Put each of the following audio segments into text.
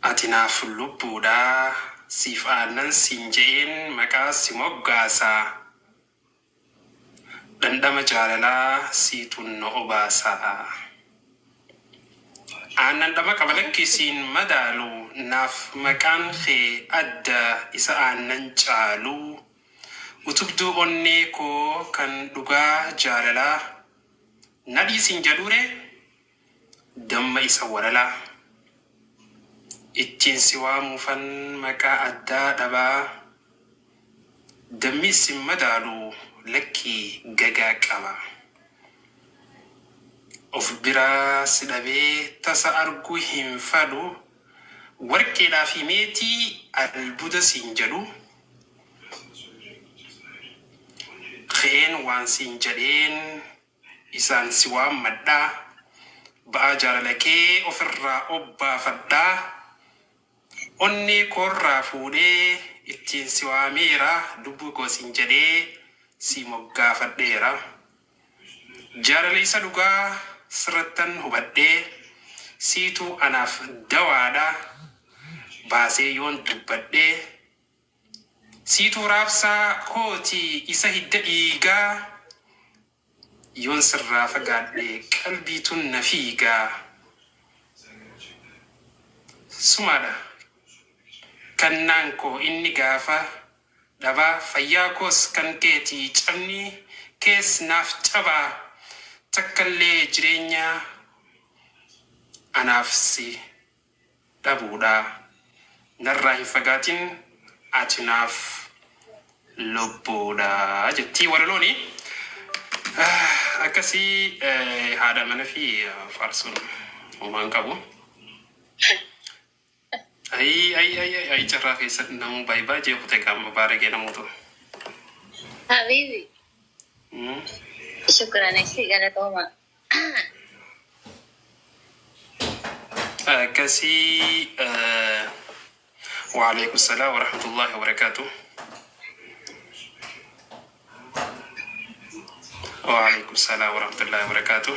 Atinaaf lubbuudha siif aannan siin je'een maqaa si moggaasaa dhandhama jaalalaa siituun na obaasaa aannan dhama qabalakkisiin madaalu naaf maqaan kee adda isa aannan caalu utubduu onnee koo kan dhugaa jaalalaa nadhii siin jedhure damma isa walalaa ittiin si waamuufan maqaa addaa dhabaa dammi sin madaalu lakkii gagaa qaba of biraa si dhabee tasa arguu hin fadhu warqeedhaa fi meetii albuuda siin jedhu keen waan siin jedheen isaan si waammadhaa ba'aa jaalala kee ofirraa obbaafadhaa onnee koorraa fuudhee ittiin si waameera dubbuu koo siin jedhee si moggaafadheera jaalala isa dhugaa sirrattan hubadhee siituu anaaf dawaadha baasee yoon dubbadhee siituu raabsaa kootii isa hidda dhiigaa yoon sirraa fagaadhee qalbiitun na fiigaa sumaadha kannaan koo inni gaafa dhabaa fayyaa koos kan keetii cabni kees naaf cabaa takkallee jireenya anaaf si dhabuudha narraa hin fagaatin ati naaf lubbuudha jettii walalooni akkasii haadha mana fi faarsuun uumaan qabu. Ay carraa keessatti namuu baay'ee jeequte qaama baaragee namoota. Habibi. Shukran isi galatoma. Akkasii waalaikum salaam wa rahmatullahi wa barakatuh. Waalaikum salaam wa rahmatullahi wa barakatuh.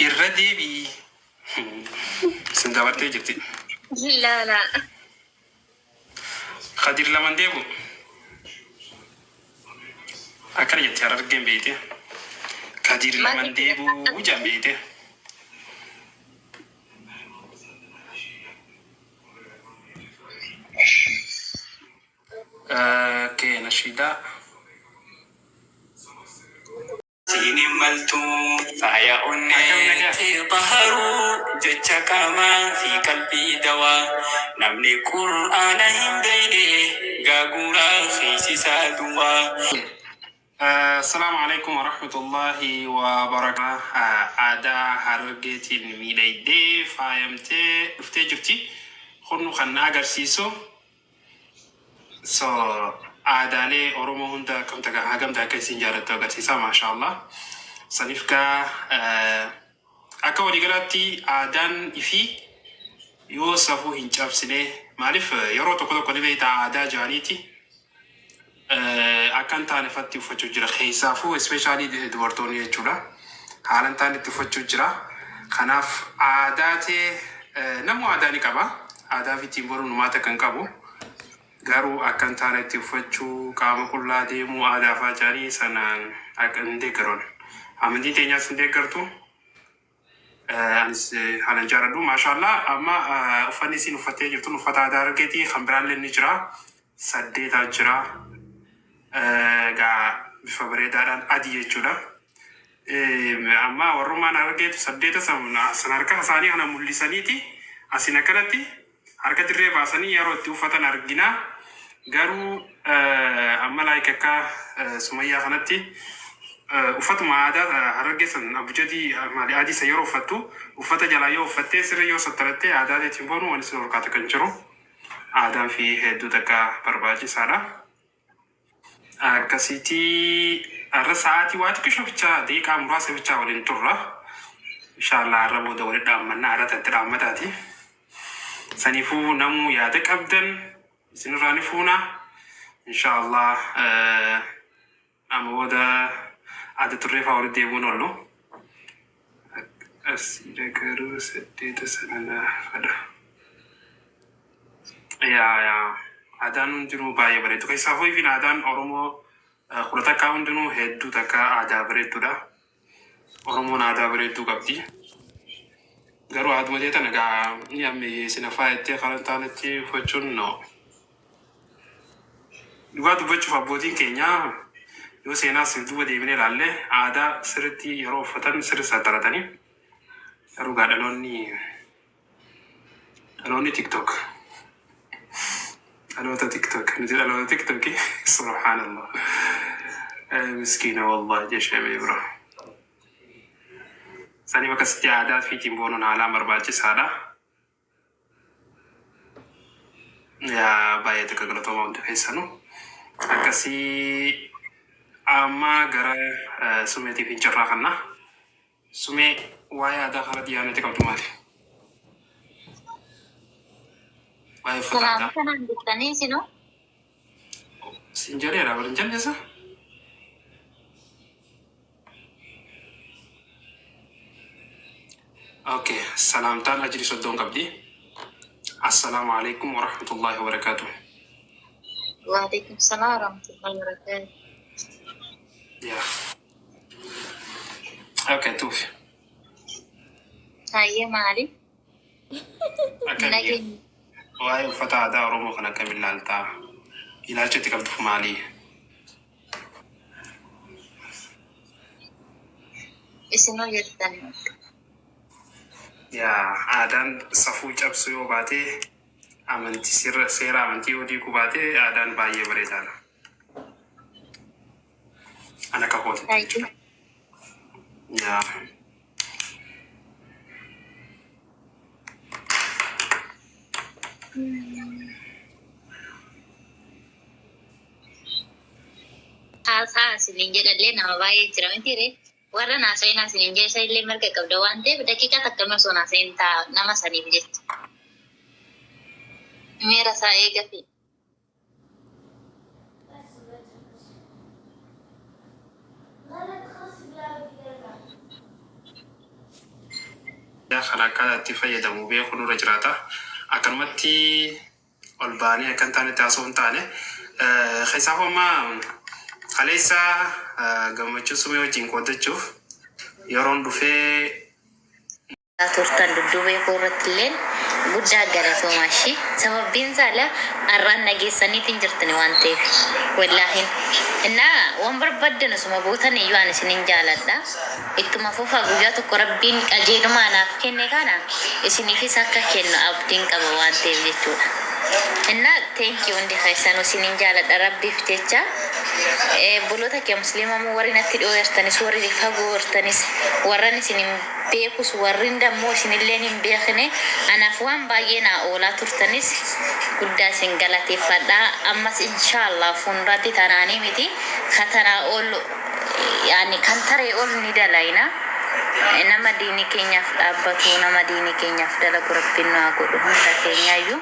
Irra deebii. Sendawarte jirti. La. Khadir laman deebu. Akkana jetti harargeen beeyte. Khadir laman deebu wujaan beeyte. Kee nashiida. Sini maltu faya onne baharu jecha kama fi qalbi dawa namni qur'ana hindayne gagura khisi duwa. Assalamu alaikum wa rahmatullahi wa barakatuh. Ada hargeetiin miidhaydee faayamtee dhuftee jirti. Kun kan agarsiisu aadaalee Oromoo hunda hagamtaa akka isin jaalattu agarsiisa maashaallah. Saniif gaa akka waliigalaatti aadaan ifi yoo safuu hin cabsine maaliif yeroo tokko ni beektaa aadaa jaaniiti akkan taanefatti uffachuu jira keessaafuu especially dubartoonni jechuudha haalan taan itti uffachuu jira kanaaf aadaatee namu aadaa ni qaba aadaa fi ittiin boruun uummata kan qabu garuu akkan taanetti uffachuu qaama qullaa deemuu aadaa faajanii sanaan akka hin deeggaroon amantii teenyaas hin deeggartu anis haalan jaaladhu maashaallah amma uffanni isin uffattee jirtun uffata aadaa argeetii kan biraallee ni jira 8 jira gaa bifa bareedaadhaan adii jechuudha amma warrumaan argeetu 8 san harka isaanii kana mul'isaniiti asin akkanatti harka dirree baasanii yeroo itti uffatan argina garuu amma akka Sumayyaa kanatti uffatuma aadaa hargeysan abjadii maali adii sa yeroo uffattu uffata jalaa yoo uffattee sirrii yoo sattarattee aadaa ittiin boonu waan isin horkaata kan jiru aadaan fi hedduu takka barbaachisaadha akkasitti arra sa'aatii waa xiqqoo bichaa deeqaa muraasa bichaa waliin turra inshallah arra booda waliin dhaammannaa arra tatti dhaammataati saniifuu namuu yaada qabdan isinirraa ni fuuna inshallah amma booda ada turreefaa walitti deebiin oolu أسير كارو سديت سنة هذا يا أدان جنو باي بريتو كي سافوي في أدان أرومو خلطة كاون جنو هدو تكا أدا بريتو دا أرومو نادا بريتو كبدي غرو أدو جيتا نجا يامي سنفايتي خلطانتي فوتشون نو دوغا دوبچ فابودين كينيا يو سينا سيدو ديمني لالله عادا سرتي يرو فتن سر ساتراتني يرو غادلوني الوني تيك توك الوتا تيك توك نزل الوتا تيك توك سبحان الله مسكينة والله جيش يبرا ثاني وقت عادات في تيمبونون على مرباجي هذا يا بايتك غلطوا ما متحسنوا أكسي أما غرا سميتي في جرا خنا سمي وايا دخل ديانة كابتمالي وايا سلام فتاة كان بتاني سينو سنجري را برنجان جسا أوكي سلام تان أجري صدون قبلي السلام عليكم ورحمة الله وبركاته وعليكم السلام ورحمة الله وبركاته يا أوكي توفي هاي مالي أكمل نجي وايا فتاة دا رومو خنا كمل لالتا إلى جتك أبدف مالي اسمه يرتاني يا آدان سفو جابسو يو باتي أمنتي سيرا أمنتي يودي كوباتي آدان باية بريدانا أنا كهوتي هاي يا Sininja dalle nama baay'ee jira miti ree warra naasa'inaa sininja isa illee marga qabda waan ta'eef daqiiqaa takka osoo naasa'in ta'a nama saniif jecha miira isaa eegate يا خلاك تفيد دمو بيخو نور جراتا أكرمتي ألباني أكن تاني تاسون تاني خيسافو ما خليسا gammachuun sumee wajjin qoodachuuf yeroon dhufee turtan dudduubee koo irratti illeen guddaa galatoomaashii sababbiin isaala har'aan nageessaniitiin jirtani waan ta'eef wallaahin innaa waan barbaddan osuma bootan iyyuu ani isinin jaaladha ittuma fufaa guyyaa tokko rabbiin qajeelummaa naaf kenne kana isiniifis akka kennu abdiin qaba waan ta'eef jechuudha innaa teenkii hundi keessanuu isinin jaaladha rabbiif jecha buloota kee musliima moo warri natti dhiyooyartanis warri fagoo jirtanis warran isinin beekus warrin dammoo isinilleen hin beekne anaaf waan baay'ee naa oolaa turtanis guddaa isin galateeffadha ammas inshaallah fuulduratti tanaanii miti katanaa oolu yaani kan taree oolu ni dalayna nama diinii keenyaaf dhaabbatu nama diinii keenyaaf dalagu rabbiin nu haa godhu hunda keenyaayyuu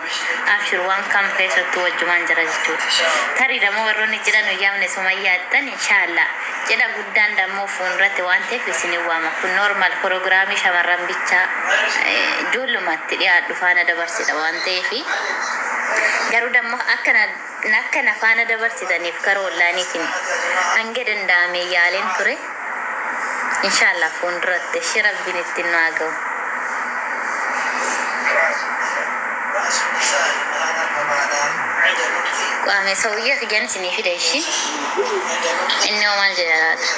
abshir waan kam keessattuu wajjumaan jira jechuudha tarii dammoo warroonni jedhan yaamne sumayyaattan inshaallah jedha guddaan dammoo fuulduratti waan ta'eef isin waama kun normal proogiraamii shamarran bichaa ijoollumatti dhiyaadhu faana dabarsidha waan ta'eef garuu dammoo akkana faana dabarsitaniif karoollaaniitiin hanga danda'ame yaaleen ture inshallah fuulduratti shi rabbiin ittiin nu haa ga'u. Qaame sauyyee fijan isinii fida ishi inni hoo maal jedhalaata.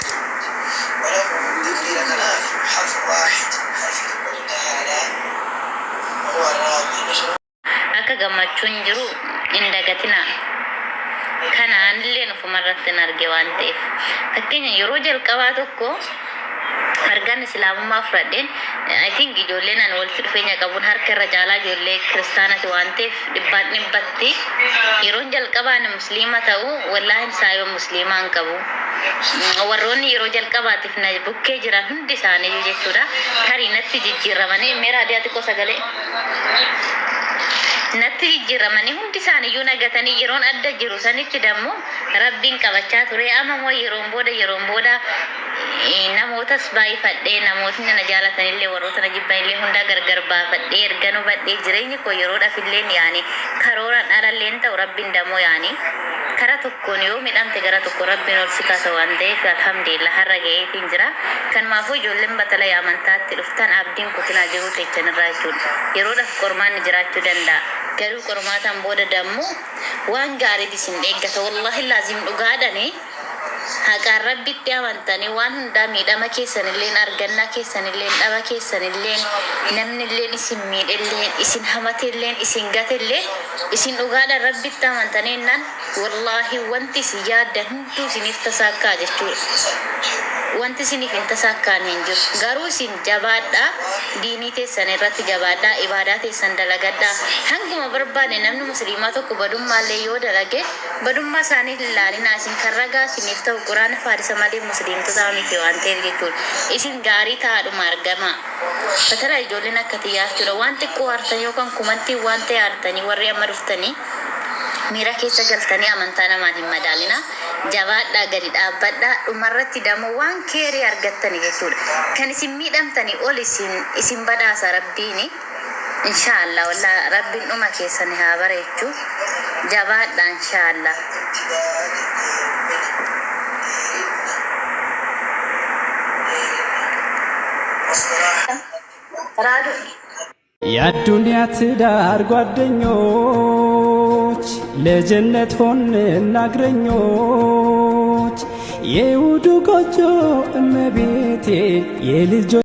Akka gammachuun jiru hin dagatinaa. Kanaan illee nufumarratti hin arge waan ta'eef fakkeenya yeroo jalqabaa tokko argan islaamummaa fudhadheen I think ijoolleen an walitti dhufeenya qabuun harka irra caalaa ijoollee kiristaanati waan ta'eef dhibbaan dhibbatti yeroon jalqabaan musliima ta'u wallaahin saayiba musliimaa hin qabu warroonni yeroo jalqabaatiif na bukkee jiran hundi isaanii jechuudha tarii natti jijjiirramanii meera adiyaa xiqqoo sagalee natti jijjiiramanii hundi isaaniiyyuu nagatanii yeroon adda jiru sanitti dammoo rabbiin qabachaa ture amma moo yeroon booda namootas baay'ifadhee namootni na jaalatanillee warroota na jibbanillee hunda gargar baafadhee erga nu badhee jireenyi koo yeroodhaaf illee yaani karooraan alalleen ta'u rabbiin dammoo yaani kara tokkoon yoo midhamte gara tokko rabbiin ol si kaasa waan ta'eef alhamdulillah har'a gaheetiin jira kan maafuu ijoolleen batala amantaatti dhuftan abdiin kutinaa jiru teechan irraa jechuudha yeroodhaaf qormaan jiraachuu danda'a garuu qormaataan booda dammoo waan gaarii isin eeggata wallahi laazim dhugaadhanii haqaan rabbitti amantanii waan hundaa miidhama keessanilleen argannaa keessanilleen dhaba keessanilleen namnilleen isin miidhelleen isin hamatilleen isin gatelleen isin dhugaadhaan rabbitti amantanii nan wallahi wanti isin yaaddan hunduu isiniif tasaakkaa jechuudha. Wanti isiniif hin tasaakkaan hin jiru garuu isin jabaadhaa diinii teessan irratti jabaadhaa ibaadaa teessan dalagadhaa hanguma barbaade namni musliimaa tokko badummaallee yoo dalage badummaa isaanii ilaalinaa isin kan ragaa isiniif ta'u quraana faarisa malee musliimtota miti waan ta'eef jechuudha isin gaarii ta'aadhuma argama fatara ijoolleen akka xiyyaartuudha waan xiqqoo hartan yookaan kumantii waan ta'e hartanii warri amma dhuftanii miira keessa galtanii amantaa namaan hin madaalina jabaadhaa gadi dhaabbadhaa dhumarratti dammoo waan keerii argattanii jechuudha kan isin miidhamtanii ol isin badhaasa rabbiini inshaallah walla rabbiin dhuma keessanii haa bareechuu jabaadhaa inshaallah. يا الدنيا تدار ጓደኞች ለጀነት ሆነ እናግረኞች የውዱ ጎጆ እመቤቴ የልጆ